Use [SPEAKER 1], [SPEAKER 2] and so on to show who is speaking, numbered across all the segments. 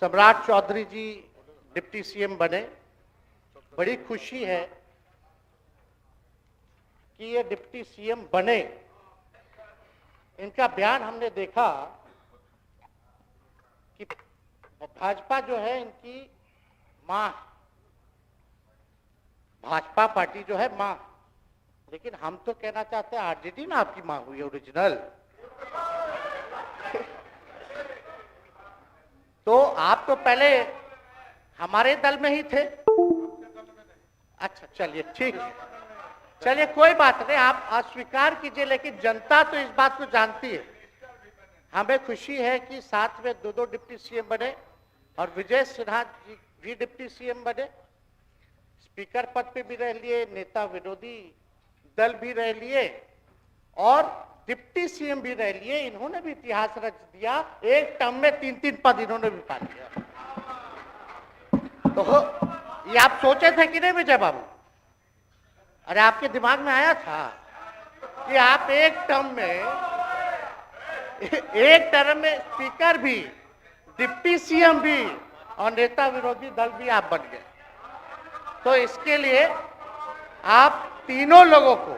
[SPEAKER 1] सम्राट चौधरी जी deputy CM बने। बड़ी खुशी है कि ये डिप्टी सीएम बने। इनका बयान हमने देखा कि भाजपा जो है इनकी मां, भाजपा पार्टी जो है मां, लेकिन हम तो कहना चाहते हैं आरजेडी ना आपकी मां हुई ओरिजिनल। तो आप तो पहले हमारे दल में ही थे। अच्छा चलिए ठीक है, चलिए कोई बात नहीं, आप अस्वीकार कीजिए, लेकिन जनता तो इस बात को जानती है। हमें खुशी है कि साथ में दो डिप्टी सीएम बने और विजय सिन्हा जी भी डिप्टी सीएम बने। स्पीकर पद पे भी रह लिए, नेता विरोधी दल भी रह लिए और डिप्टी सीएम भी रह लिए। इन्होंने भी इतिहास रच दिया, एक टर्म में 3-3 पद इन्होंने भी पा लिया। तो ये आप सोचे थे कि नहीं विजय बाबू? अरे आपके दिमाग में आया था कि आप एक टर्म में स्पीकर भी, डिप्टी सीएम भी और नेता विरोधी दल भी आप बन गए। तो इसके लिए आप तीनों लोगों को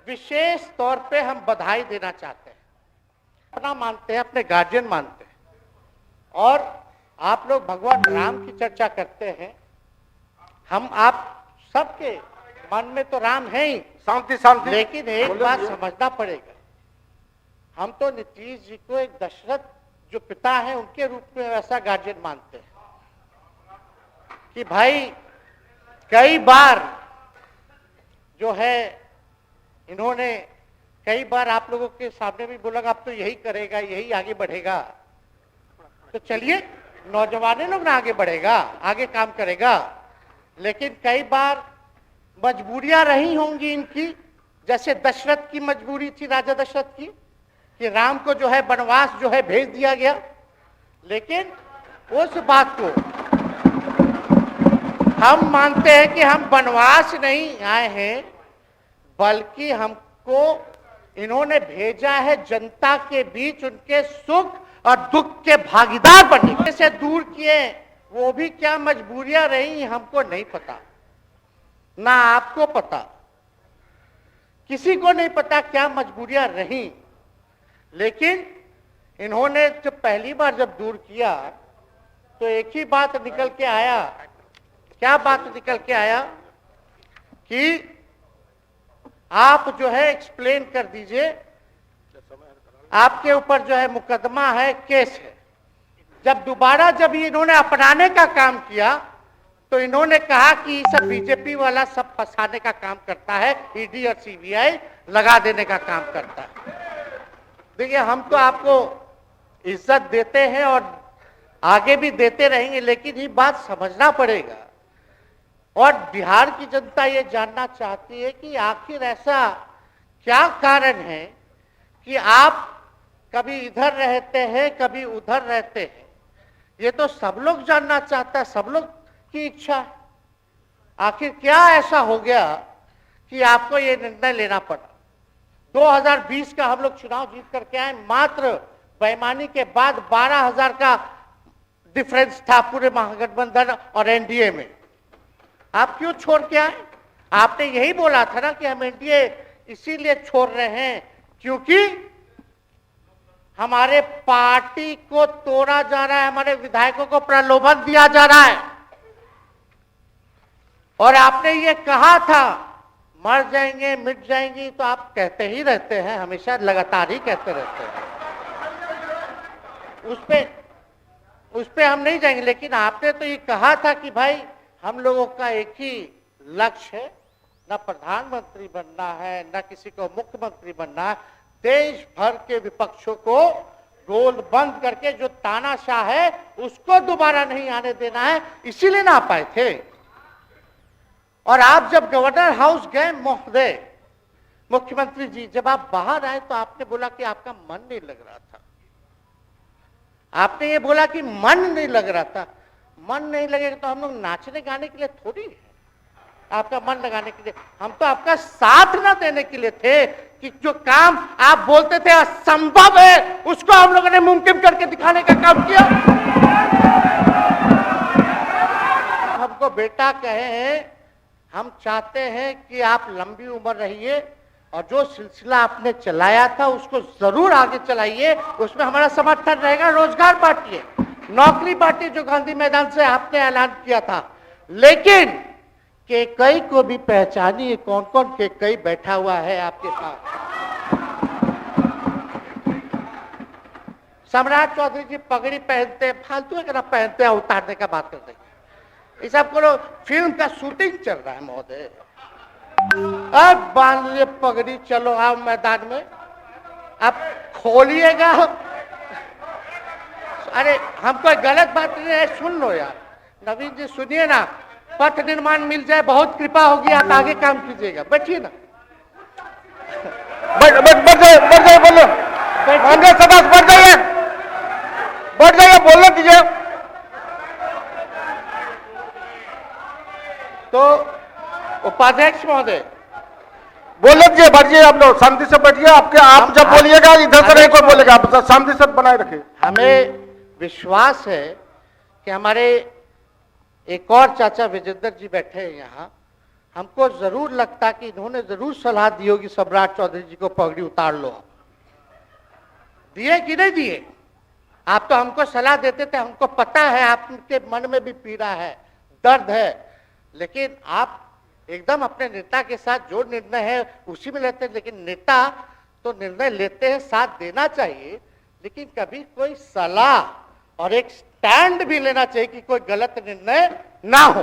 [SPEAKER 1] विशेष तौर पे हम बधाई देना चाहते हैं। अपना मानते हैं, अपने गार्जियन मानते हैं और आप लोग भगवान राम की चर्चा करते हैं। हम आप सबके मन में तो राम है ही, शांति, लेकिन एक बात समझना पड़ेगा, हम तो नीतीश जी को एक दशरथ जो पिता है उनके रूप में वैसा गार्जियन मानते हैं कि भाई कई बार जो है इन्होंने कई बार आप लोगों के सामने भी बोला अब तो यही करेगा, यही आगे बढ़ेगा। तो चलिए नौजवान लोग ना आगे बढ़ेगा, आगे काम करेगा, लेकिन कई बार मजबूरियां रही होंगी इनकी, जैसे दशरथ की मजबूरी थी, राजा दशरथ की, कि राम को जो है वनवास जो है भेज दिया गया। लेकिन उस बात को हम मानते हैं कि हम वनवास नहीं आए हैं, बल्कि हमको इन्होंने भेजा है जनता के बीच उनके सुख और दुख के भागीदार बनने से दूर किए। वो भी क्या मजबूरियां रही हमको नहीं पता, ना आपको पता, किसी को नहीं पता क्या मजबूरियां रही। लेकिन इन्होंने जब पहली बार जब दूर किया तो एक ही बात निकल के आया। क्या बात निकल के आया कि आप जो है एक्सप्लेन कर दीजिए, आपके ऊपर जो है मुकदमा है, केस है। जब दोबारा जब इन्होंने अपनाने का काम किया तो इन्होंने कहा कि सब बीजेपी वाला सब फंसाने का काम करता है, ईडी और सीबीआई लगा देने का काम करता है। देखिए हम तो आपको इज्जत देते हैं और आगे भी देते रहेंगे, लेकिन ये बात समझना पड़ेगा और बिहार की जनता ये जानना चाहती है कि आखिर ऐसा क्या कारण है कि आप कभी इधर रहते हैं, कभी उधर रहते हैं। ये तो सब लोग जानना चाहता है, सब लोग की इच्छा है। आखिर क्या ऐसा हो गया कि आपको ये निर्णय लेना पड़ा? 2020 का हम लोग चुनाव जीत करके आए, मात्र बेईमानी के बाद 12,000 का डिफरेंस था पूरे महागठबंधन और एनडीए में। आप क्यों छोड़ के आए? आपने यही बोला था ना कि हम एनडीए इसीलिए छोड़ रहे हैं क्योंकि हमारे पार्टी को तोड़ा जा रहा है, हमारे विधायकों को प्रलोभन दिया जा रहा है। और आपने ये कहा था मर जाएंगे, मिट जाएंगी, तो आप कहते ही रहते हैं, हमेशा लगातार ही कहते रहते हैं। उस पे हम नहीं जाएंगे, लेकिन आपने तो ये कहा था कि भाई हम लोगों का एक ही लक्ष्य है, न प्रधानमंत्री बनना है, न किसी को मुख्यमंत्री बनना है, देश भर के विपक्षों को गोल बंद करके जो तानाशाह है उसको दोबारा नहीं आने देना है। इसीलिए ना आ पाए थे। और आप जब गवर्नर हाउस गए महोदय, मुख्यमंत्री जी, जब आप बाहर आए तो आपने बोला कि आपका मन नहीं लग रहा था। आपने ये बोला कि मन नहीं लग रहा था। मन नहीं लगेगा तो हम लोग नाचने गाने के लिए थोड़ी है, आपका मन लगाने के लिए। हम तो आपका साथ ना देने के लिए थे कि जो काम आप बोलते थे असंभव है उसको हम लोगों ने मुमकिन करके दिखाने का काम किया। बेटा कहे हैं हम चाहते हैं कि आप लंबी उम्र रहिए और जो सिलसिला आपने चलाया था उसको जरूर आगे चलाइए, उसमें हमारा समर्थन रहेगा। रोजगार बांटिए, नौकरी बांटिए, जो गांधी मैदान से आपने ऐलान किया था। लेकिन केकई को भी पहचानिए, कौन कौन केकई बैठा हुआ है आपके पास। सम्राट चौधरी जी पगड़ी पहनते हैं, फालतू है पहनते हैं, उतारने का बात करते हैं। ये सब करो, फिल्म का शूटिंग चल रहा है महोदय। अब बांध लिए पगड़ी, चलो आओ मैदान में, अब खोलिएगा। अरे हम कोई गलत बात नहीं है, सुन लो यार। नवीन जी सुनिए ना, पथ निर्माण मिल जाए बहुत कृपा होगी, आप आगे काम कीजिएगा। बैठिए ना,
[SPEAKER 2] बढ़ जाइए, बोलो सदास, बढ़ जाइए, बोलने दीजिए।
[SPEAKER 1] तो उपाध्यक्ष महोदय
[SPEAKER 2] बोलने दीजिए, बैठिए, आप लोग शांति से बैठिए। आप जब बोलिएगा इधर से नहीं कोई बोलेगा, आप शांति से बनाए रखिए।
[SPEAKER 1] हमें विश्वास है कि हमारे एक और चाचा विजेंद्र जी बैठे हैं यहाँ, हमको जरूर लगता कि इन्होंने जरूर सलाह दी होगी सम्राट चौधरी जी को पगड़ी उतार लो। दिए कि नहीं दिए? आप तो हमको सलाह देते थे, हमको पता है आपके मन में भी पीड़ा है, दर्द है, लेकिन आप एकदम अपने नेता के साथ जो निर्णय है उसी में लेते हैं। लेकिन नेता तो निर्णय लेते हैं, साथ देना चाहिए, लेकिन कभी कोई सलाह और एक स्टैंड भी लेना चाहिए कि कोई गलत निर्णय ना हो।